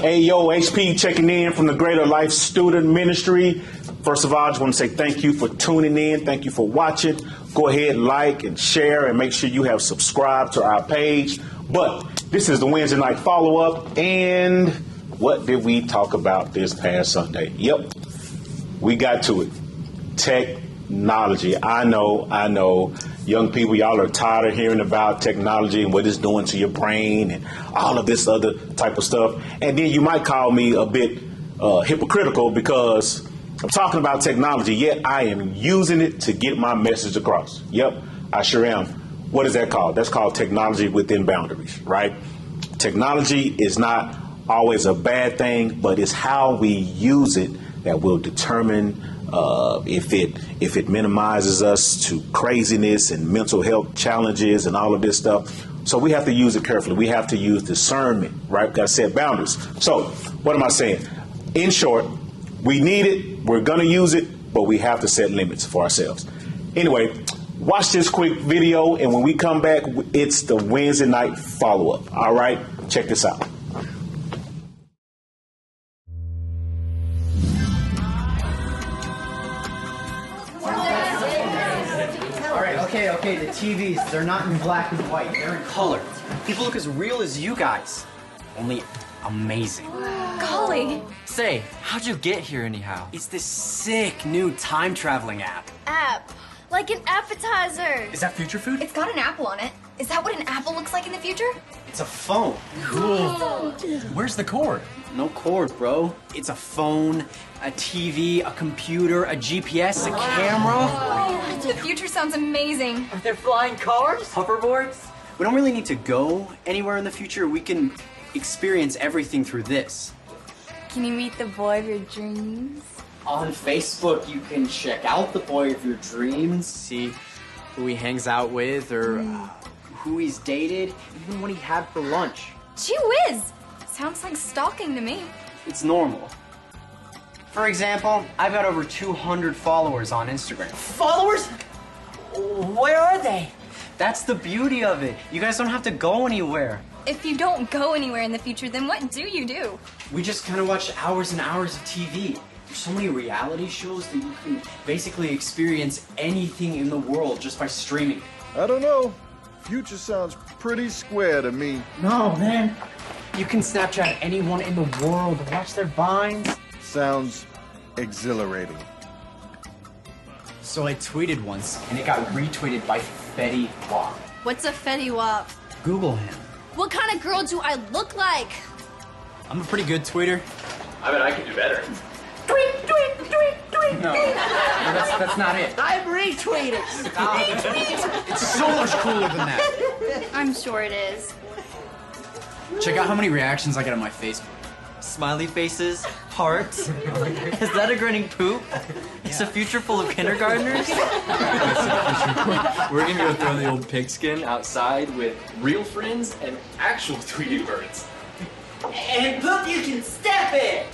Hey, yo, HP checking in from the Greater Life Student Ministry. First of all, I just want to say thank you for tuning in. Thank you for watching. Go ahead, like and share, and make sure you have subscribed to our page. But this is the Wednesday night follow-up. And what did we talk about this past Sunday? Yep, we got to it. Technology. I know. Young people, y'all are tired of hearing about technology and what it's doing to your brain and all of this other type of stuff. And then you might call me a bit hypocritical because I'm talking about technology, yet I am using it to get my message across. Yep, I sure am. What is that called? That's called technology within boundaries, right? Technology is not always a bad thing, but it's how we use it that will determine if it minimizes us to craziness and mental health challenges and all of this stuff. So we have to use it carefully. We have to use discernment, right? Got to set boundaries. So what am I saying? In short, we need it. We're going to use it, but we have to set limits for ourselves. Anyway, watch this quick video. And when we come back, it's the Wednesday night follow-up. All right, check this out. Okay, the TVs, they're not in black and white, they're in color. People look as real as you guys, only amazing. Golly. Say, how'd you get here anyhow? It's this sick new time-traveling app. App. Like an appetizer. Is that future food? It's got an apple on it. Is that what an apple looks like in the future? It's a phone. Cool. Where's the cord? No cord, bro. It's a phone, a TV, a computer, a GPS, a camera. The future sounds amazing. Are there flying cars? Hoverboards? We don't really need to go anywhere in the future. We can experience everything through this. Can you meet the boy of your dreams? On Facebook, you can check out the boy of your dreams, see who he hangs out with or who he's dated, even what he had for lunch. Gee whiz! Sounds like stalking to me. It's normal. For example, I've got over 200 followers on Instagram. Followers? Where are they? That's the beauty of it. You guys don't have to go anywhere. If you don't go anywhere in the future, then what do you do? We just kind of watch hours and hours of TV. There's so many reality shows that you can basically experience anything in the world just by streaming. I don't know. Future sounds pretty square to me. No, man. You can Snapchat anyone in the world, watch their vines. Sounds exhilarating. So I tweeted once, and it got retweeted by Fetty Wap. What's a Fetty Wap? Google him. What kind of girl do I look like? I'm a pretty good tweeter. I bet I can do better. Tweet, tweet, tweet, tweet. No, that's not it. I'm retweeting. It's so much cooler than that. I'm sure it is. Check out how many reactions I get on my Facebook. Smiley faces, hearts. Is that a grinning poop? It's a future full of kindergartners? We're gonna go throw the old pigskin outside with real friends and actual Tweety birds. And look, you can step it!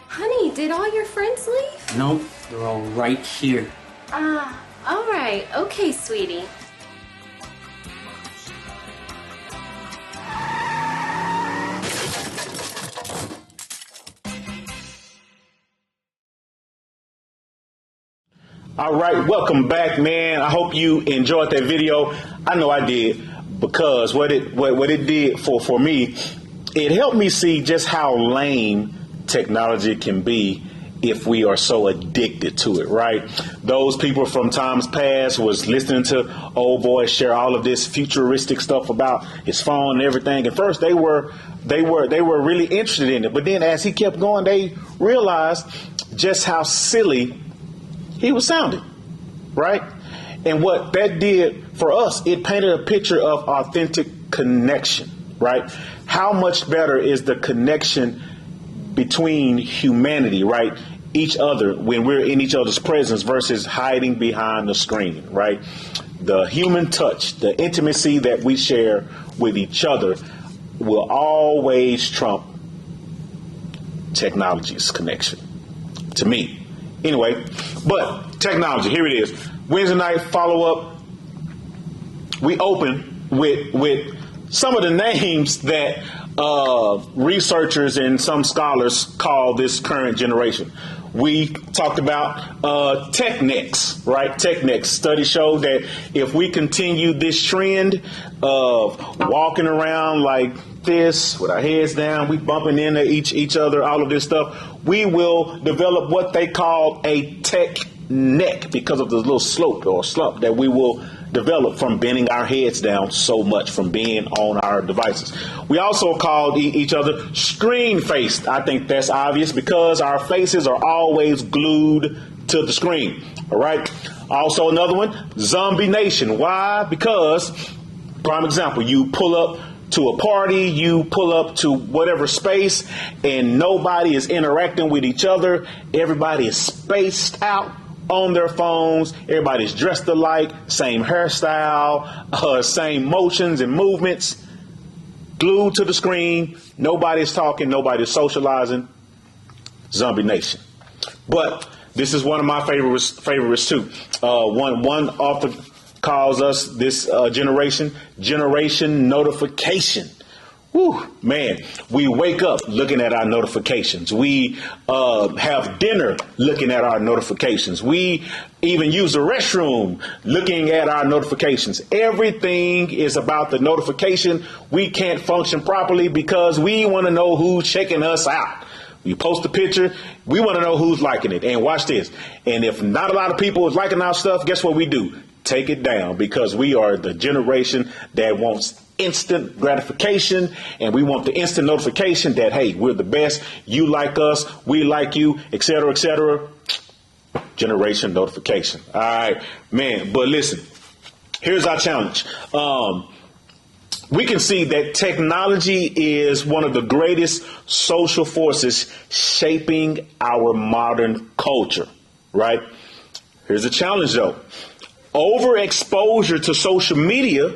Honey, did all your friends leave? Nope, they're all right here. All right. Okay, sweetie. All right, welcome back, man. I hope you enjoyed that video. I know I did, because what it did for me, it helped me see just how lame technology can be if we are so addicted to it, right? Those people from times past was listening to old boy share all of this futuristic stuff about his phone and everything. At first they were really interested in it, but then as he kept going, they realized just how silly he was sounding, right? And what that did for us, it painted a picture of authentic connection, right? How much better is the connection between humanity, right? Each other, when we're in each other's presence versus hiding behind the screen, right? The human touch, the intimacy that we share with each other will always trump technology's connection, to me. Anyway, but technology, here it is. Wednesday night follow-up. We open with some of the names that researchers and some scholars call this current generation. We talked about tech necks, right? Tech necks. Studies show that if we continue this trend of walking around like this with our heads down, we bumping into each other, all of this stuff, we will develop what they call a tech neck because of the little slope or slump that we will develop from bending our heads down so much from being on our devices. We also called each other screen faced. I think that's obvious because our faces are always glued to the screen. All right. Also another one, zombie nation. Why? Because, prime example, you pull up to a party, you pull up to whatever space, and nobody is interacting with each other. Everybody is spaced out on their phones. Everybody's dressed alike, same hairstyle, same motions and movements, glued to the screen. Nobody's talking, nobody's socializing. Zombie nation. But this is one of my favorites too. One author calls us this generation notification. Whew, man, we wake up looking at our notifications. We have dinner looking at our notifications. We even use the restroom looking at our notifications. Everything is about the notification. We can't function properly because we want to know who's checking us out. We post a picture, we want to know who's liking it. And watch this. And if not a lot of people is liking our stuff, guess what we do? Take it down, because we are the generation that wants instant gratification, and we want the instant notification that, hey, we're the best, you like us, we like you, etc., etc. Generation notification. All right, man. But listen, here's our challenge. We can see that technology is one of the greatest social forces shaping our modern culture, right? Here's the challenge, though. Overexposure to social media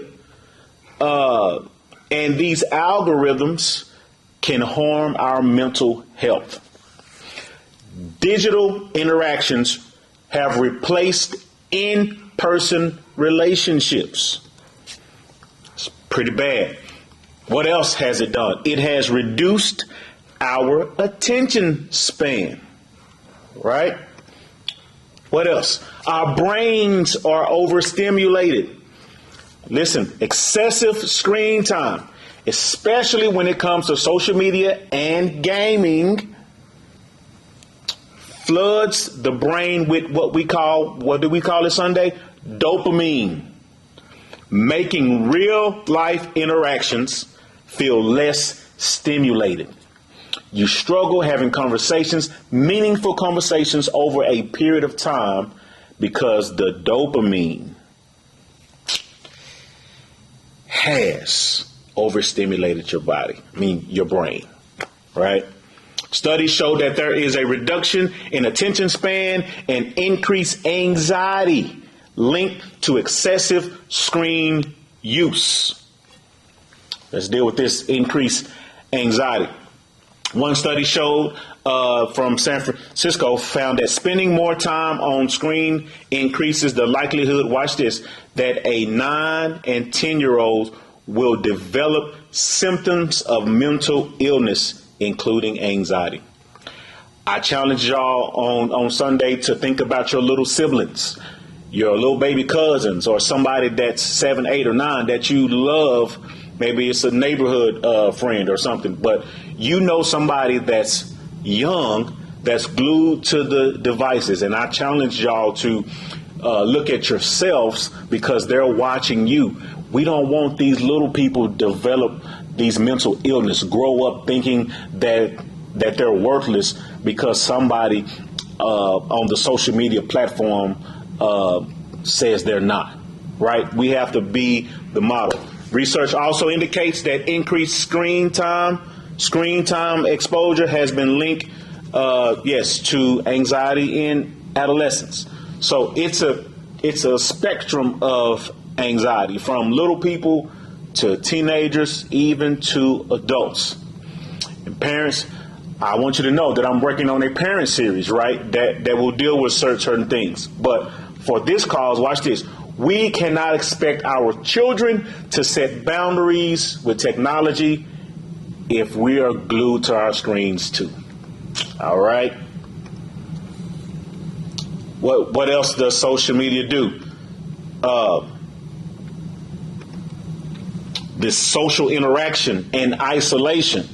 and these algorithms can harm our mental health. Digital interactions have replaced in-person relationships. It's pretty bad. What else has it done? It has reduced our attention span, right? What else? Our brains are overstimulated. Listen, excessive screen time, especially when it comes to social media and gaming, floods the brain with what do we call it Sunday? Dopamine, making real life interactions feel less stimulated. You struggle having conversations, meaningful conversations over a period of time because the dopamine has overstimulated your body, your brain, right? Studies show that there is a reduction in attention span and increased anxiety linked to excessive screen use. Let's deal with this increased anxiety. One study showed from San Francisco found that spending more time on screen increases the likelihood, watch this, that a 9 and 10-year-olds will develop symptoms of mental illness, including anxiety. I challenge y'all on Sunday to think about your little siblings, your little baby cousins, or somebody that's 7, 8, or 9 that you love. Maybe it's a neighborhood friend or something, but you know somebody that's young that's glued to the devices. And I challenge y'all to look at yourselves because they're watching you. We don't want these little people develop these mental illness, grow up thinking that they're worthless because somebody on the social media platform says they're not, right? We have to be the model. Research also indicates that increased screen time exposure has been linked, to anxiety in adolescents. So it's a spectrum of anxiety from little people to teenagers, even to adults. And parents, I want you to know that I'm working on a parent series, right? That will deal with certain things. But For this cause, watch this, we cannot expect our children to set boundaries with technology if we are glued to our screens too. All right. What else does social media do? This social interaction and isolation.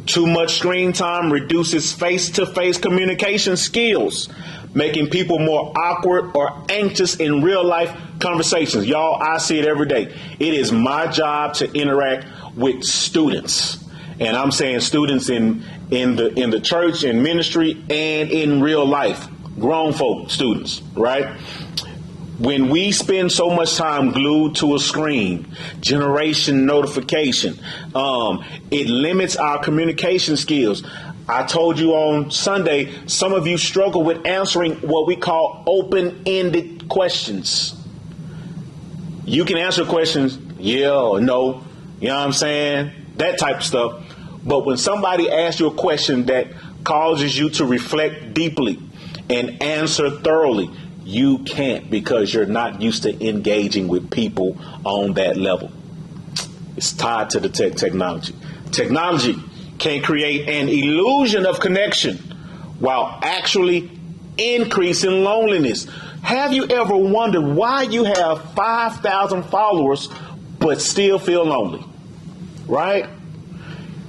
Too much screen time reduces face-to-face communication skills, making people more awkward or anxious in real life conversations. Y'all, I see it every day. It is my job to interact with students. And I'm saying students in the church, in ministry, and in real life. Grown folk students, right? When we spend so much time glued to a screen, generation notification, it limits our communication skills. I told you on Sunday, some of you struggle with answering what we call open-ended questions. You can answer questions, yeah or no, you know what I'm saying? That type of stuff. But when somebody asks you a question that causes you to reflect deeply and answer thoroughly, you can't, because you're not used to engaging with people on that level. It's tied to the technology. Technology can create an illusion of connection while actually increasing loneliness. Have you ever wondered why you have 5,000 followers but still feel lonely? Right?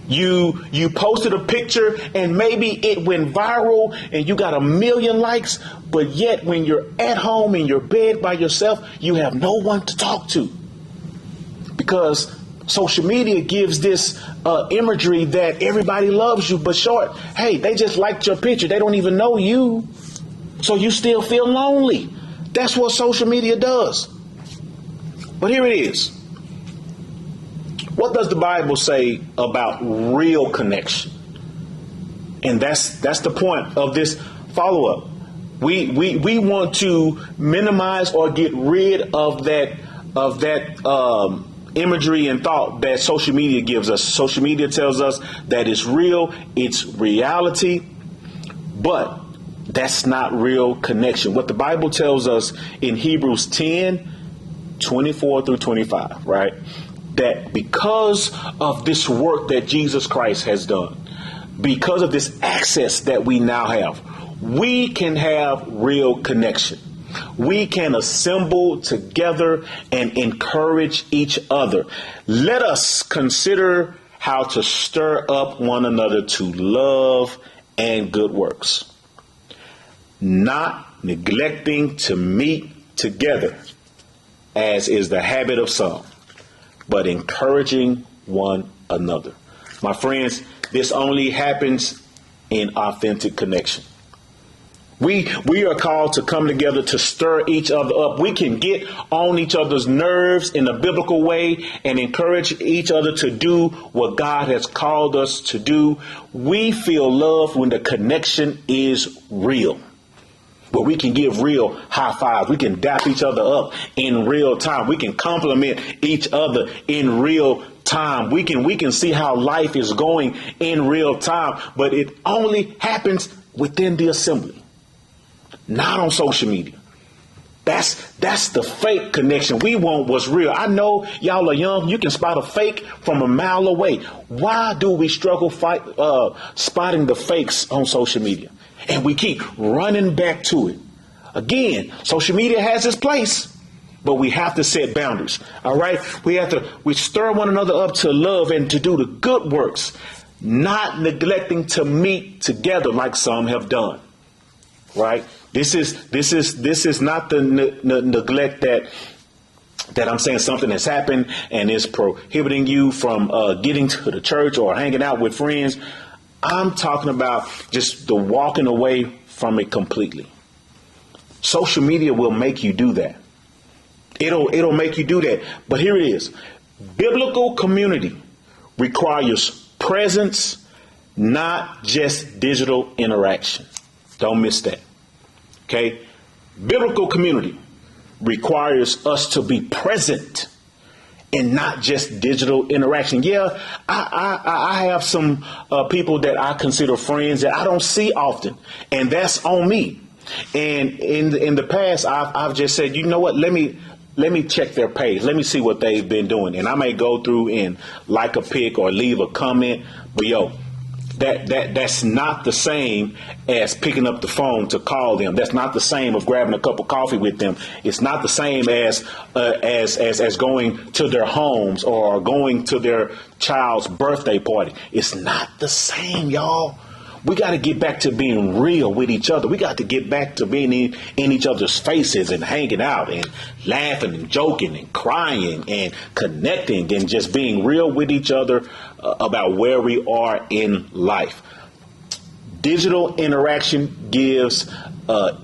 You posted a picture and maybe it went viral and you got 1 million likes, but yet when you're at home in your bed by yourself, you have no one to talk to. Because social media gives this imagery that everybody loves you, but short, hey, they just liked your picture. They don't even know you. So you still feel lonely. That's what social media does. But here it is. What does the Bible say about real connection? And that's the point of this follow-up. We want to minimize or get rid of that imagery and thought that social media gives us. Social media tells us that it's real, it's reality, but that's not real connection. What the Bible tells us in Hebrews 10:24 through 25, right? That because of this work that Jesus Christ has done, because of this access that we now have, we can have real connection. We can assemble together and encourage each other. Let us consider how to stir up one another to love and good works, not neglecting to meet together, as is the habit of some, but encouraging one another. My friends, this only happens in authentic connection. We are called to come together to stir each other up. We can get on each other's nerves in a biblical way and encourage each other to do what God has called us to do. We feel loved when the connection is real. But we can give real high fives. We can dap each other up in real time. We can compliment each other in real time. We can see how life is going in real time. But it only happens within the assembly, not on social media. That's the fake connection. We want what's real. I know y'all are young. You can spot a fake from a mile away. Why do we struggle spotting the fakes on social media? And we keep running back to it. Again, social media has its place, but we have to set boundaries. All right. We stir one another up to love and to do the good works, not neglecting to meet together like some have done. Right. This is not the neglect that I'm saying something has happened and is prohibiting you from getting to the church or hanging out with friends. I'm talking about just the walking away from it completely. Social media will make you do that. It'll make you do that. But here it is. Biblical community requires presence, not just digital interaction. Don't miss that. Okay? Biblical community requires us to be present and not just digital interaction. Yeah, I have some people that I consider friends that I don't see often, and that's on me. And in the past, I've just said, you know what? Let me check their page. Let me see what they've been doing. And I may go through and like a pic or leave a comment. But that's not the same as picking up the phone to call them. That's not the same of grabbing a cup of coffee with them. It's not the same as going to their homes or going to their child's birthday party. It's not the same, y'all. We got to get back to being real with each other. We got to get back to being in each other's faces and hanging out and laughing and joking and crying and connecting and just being real with each other about where we are in life. Digital interaction gives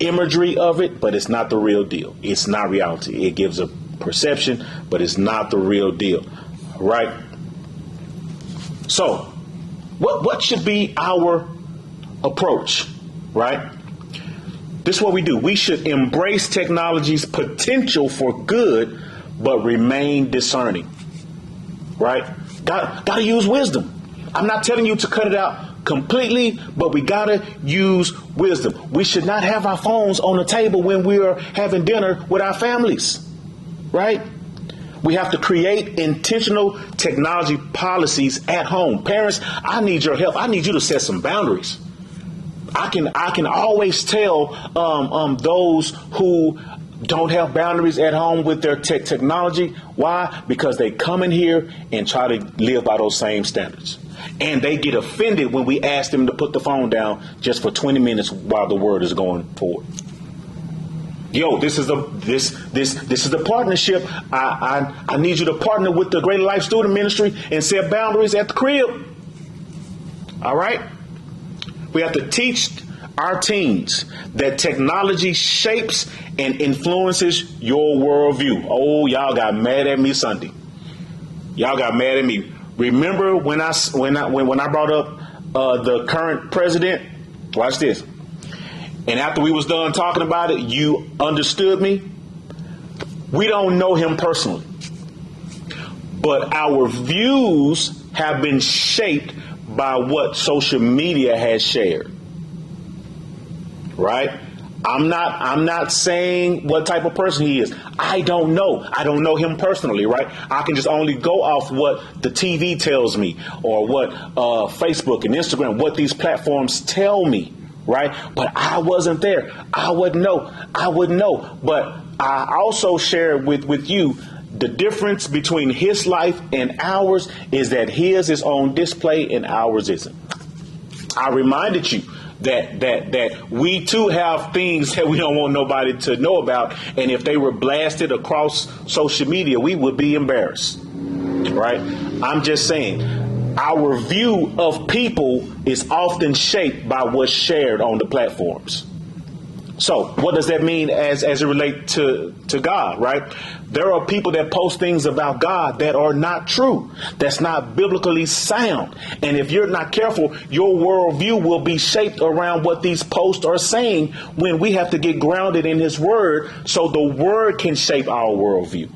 imagery of it, but it's not the real deal. It's not reality. It gives a perception, but it's not the real deal. Right? So, what should be our approach, right? This is what we do. We should embrace technology's potential for good, but remain discerning, right? Got to use wisdom. I'm not telling you to cut it out completely, but we got to use wisdom. We should not have our phones on the table when we are having dinner with our families, right? We have to create intentional technology policies at home. Parents, I need your help. I need you to set some boundaries. I can always tell those who don't have boundaries at home with their technology. Why? Because they come in here and try to live by those same standards. And they get offended when we ask them to put the phone down just for 20 minutes while the word is going forward. Yo, this is the partnership. I need you to partner with the Greater Life Student Ministry and set boundaries at the crib. All right? We have to teach our teens that technology shapes and influences your worldview. Oh, y'all got mad at me Sunday. Y'all got mad at me. Remember when I brought up the current president? Watch this. And after we was done talking about it, you understood me. We don't know him personally, but our views have been shaped by what social media has shared. Right? I'm not saying what type of person he is. I don't know. I don't know him personally, right? I can just only go off what the TV tells me or what Facebook and Instagram, what these platforms tell me, right? But I wasn't there. I wouldn't know. But I also shared with you the difference between his life and ours is that his is on display and ours isn't. I reminded you that we too have things that we don't want nobody to know about. And if they were blasted across social media, we would be embarrassed. Right? I'm just saying our view of people is often shaped by what's shared on the platforms. So what does that mean as it relates to God, right? There are people that post things about God that are not true. That's not biblically sound. And if you're not careful, your worldview will be shaped around what these posts are saying when we have to get grounded in his word so the word can shape our worldview.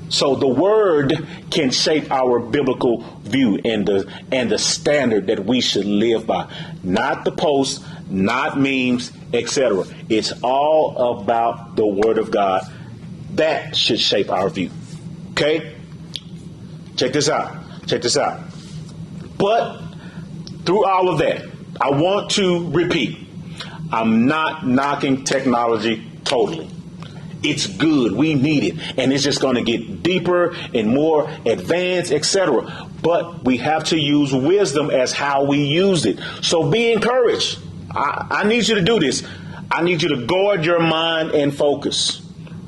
So the word can shape our biblical view and the standard that we should live by. Not the posts, not memes, etc. It's all about the word of God. That should shape our view. Okay? Check this out. But through all of that, I want to repeat, I'm not knocking technology totally. It's good. We need it. And it's just going to get deeper and more advanced, etc. But we have to use wisdom as how we use it. So be encouraged. I need you to do this. I need you to guard your mind and focus.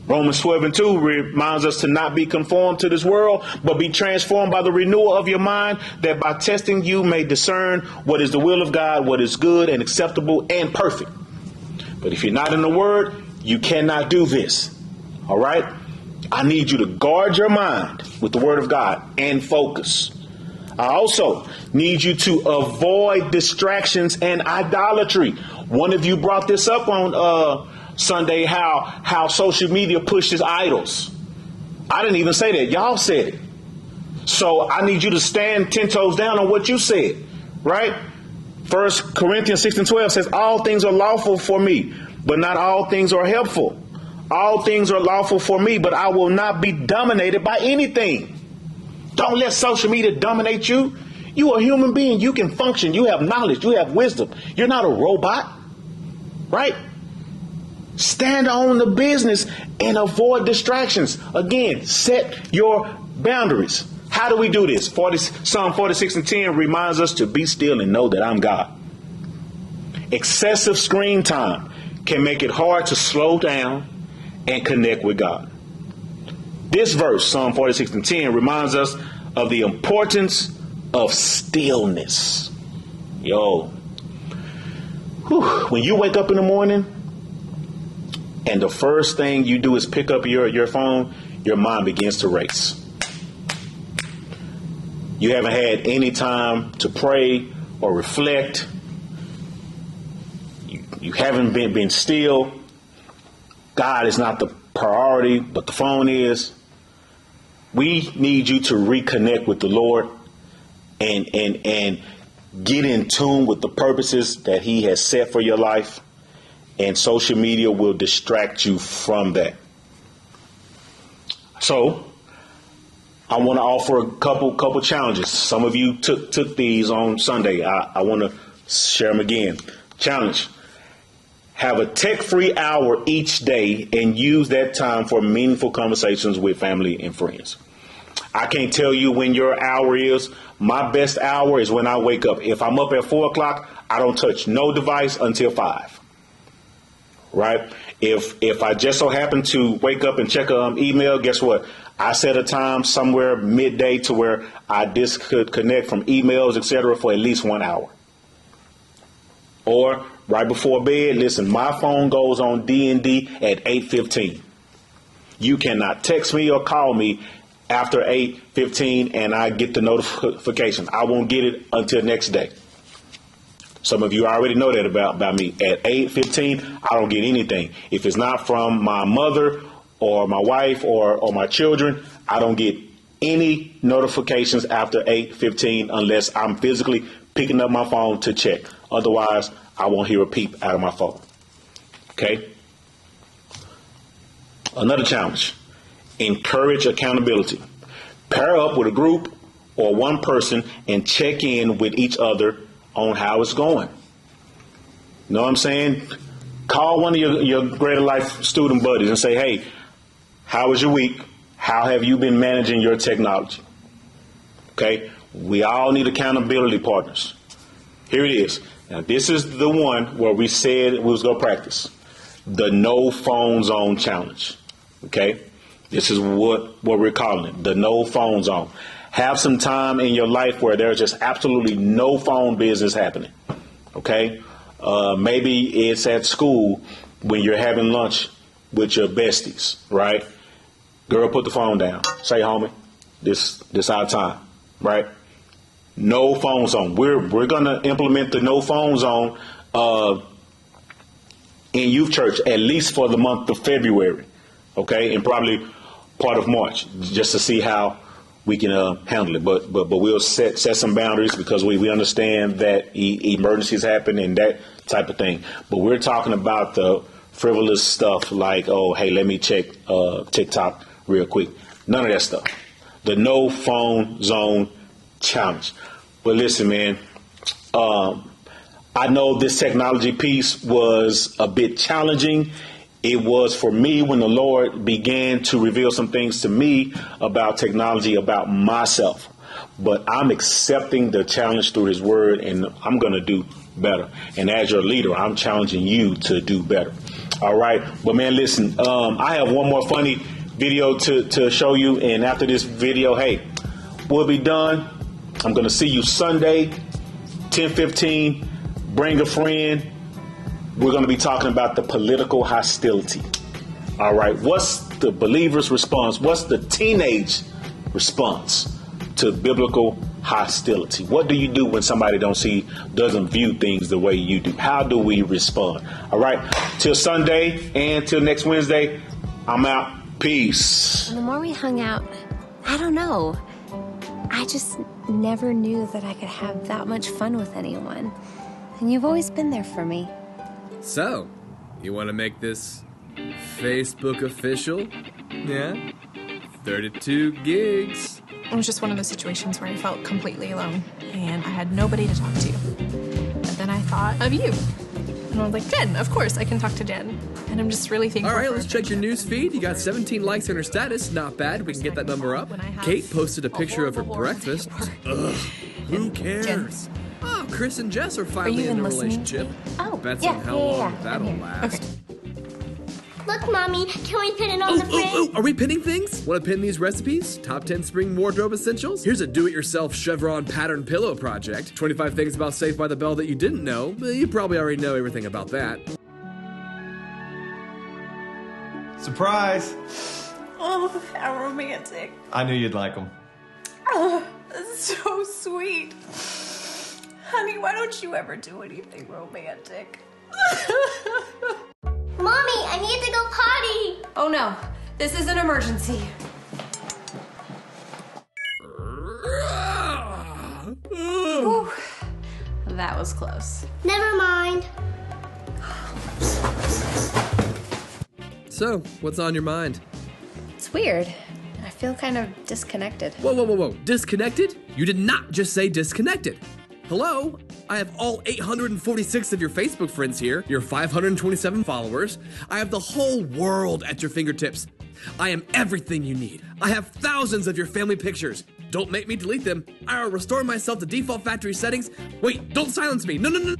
Romans 12:2 reminds us to not be conformed to this world, but be transformed by the renewal of your mind, that by testing you may discern what is the will of God, what is good and acceptable and perfect. But if you're not in the word, you cannot do this. All right? I need you to guard your mind with the word of God and focus. I also need you to avoid distractions and idolatry. One of you brought this up on Sunday, how social media pushes idols. I didn't even say that. Y'all said it. So I need you to stand 10 toes down on what you said, right? 1 1 Corinthians 6:12 says, all things are lawful for me, but not all things are helpful. All things are lawful for me, but I will not be dominated by anything. Don't let social media dominate you. You are a human being. You can function. You have knowledge. You have wisdom. You're not a robot, right? Stand on the business and avoid distractions. Again, set your boundaries. How do we do this? Psalm 46:10 reminds us to be still and know that I'm God. Excessive screen time can make it hard to slow down and connect with God. This verse, Psalm 46:10, reminds us of the importance of stillness. When you wake up in the morning and the first thing you do is pick up your phone, your mind begins to race. You haven't had any time to pray or reflect. You haven't been still. God is not the priority, but the phone is. We need you to reconnect with the Lord and get in tune with the purposes that He has set for your life. And social media will distract you from that. So I want to offer a couple challenges. Some of you took these on Sunday. I want to share them again. Challenge. Have a tech-free hour each day and use that time for meaningful conversations with family and friends. I can't tell you when your hour is. My best hour is when I wake up. If I'm up at 4 o'clock, I don't touch no device until 5. Right? If I just so happen to wake up and check an email, guess what? I set a time somewhere midday to where I disconnect from emails, etc., for at least 1 hour. Or right before bed, listen, my phone goes on D&D at 8:15. You cannot text me or call me after 8:15 and I get the notification. I won't get it until next day. Some of you already know that about me. At 8:15, I don't get anything. If it's not from my mother or my wife or my children, I don't get any notifications after 8:15 unless I'm physically picking up my phone to check. Otherwise, I won't hear a peep out of my phone. Okay? Another challenge. Encourage accountability. Pair up with a group or one person and check in with each other on how it's going. You know what I'm saying? Call one of your Greater Life student buddies and say, hey, how was your week? How have you been managing your technology? Okay? We all need accountability partners. Here it is. Now, this is the one where we said we was going to practice. The No Phone Zone Challenge. Okay? This is what we're calling it. The No Phone Zone. Have some time in your life where there's just absolutely no phone business happening. Okay? Maybe it's at school when you're having lunch with your besties, right? Girl, put the phone down. Say, homie, this our time, right? No phone zone. We're gonna implement the no phone zone in youth church at least for the month of February, okay, and probably part of March, just to see how we can handle it. But we'll set some boundaries because we understand that emergencies happen and that type of thing. But we're talking about the frivolous stuff like, oh, hey, let me check TikTok real quick. None of that stuff. The no phone zone challenge. But listen, man, I know this technology piece was a bit challenging. It was for me when the Lord began to reveal some things to me about technology, about myself. But I'm accepting the challenge through His Word, and I'm going to do better. And as your leader, I'm challenging you to do better. All right. But, man, listen, I have one more funny video to show you. And after this video, hey, we'll be done. I'm going to see you Sunday, 10:15. Bring a friend. We're going to be talking about the political hostility. All right. What's the believer's response? What's the teenage response to biblical hostility? What do you do when somebody doesn't view things the way you do? How do we respond? All right. Till Sunday and till next Wednesday, I'm out. Peace. The more we hung out, I don't know. I just never knew that I could have that much fun with anyone. And you've always been there for me. So, you want to make this Facebook official? Yeah? 32 gigs. It was just one of those situations where I felt completely alone, and I had nobody to talk to. But then I thought of you. And I was like, Jen, of course, I can talk to Jen. And I'm just really thankful. All right, for let's her check your friendship. news feed. You got 17 likes on her status. Not bad. We can get that number up. When I have Kate posted a a picture of her horrible, horrible breakfast. day at Ugh, who cares? Jen. Oh, Chris and Jess are finally you in a even listening relationship. to me? Oh, Bets yeah, on how yeah, long yeah. that'll I'm here. last. Okay. Look, Mommy, can we pin it on the fridge? Are we pinning things? Want to pin these recipes? Top 10 spring wardrobe essentials? Here's a do-it-yourself chevron pattern pillow project. 25 things about Saved by the Bell that you didn't know, but you probably already know everything about that. Surprise! Oh, how romantic. I knew you'd like them. Oh, that's so sweet. Honey, why don't you ever do anything romantic? Mommy, I need to go potty. Oh no, this is an emergency. Whew. That was close. Never mind. So, what's on your mind? It's weird. I feel kind of disconnected. Whoa. Disconnected? You did not just say disconnected. Hello? I have all 846 of your Facebook friends here, your 527 followers. I have the whole world at your fingertips. I am everything you need. I have thousands of your family pictures. Don't make me delete them. I will restore myself to default factory settings. Wait, don't silence me. No.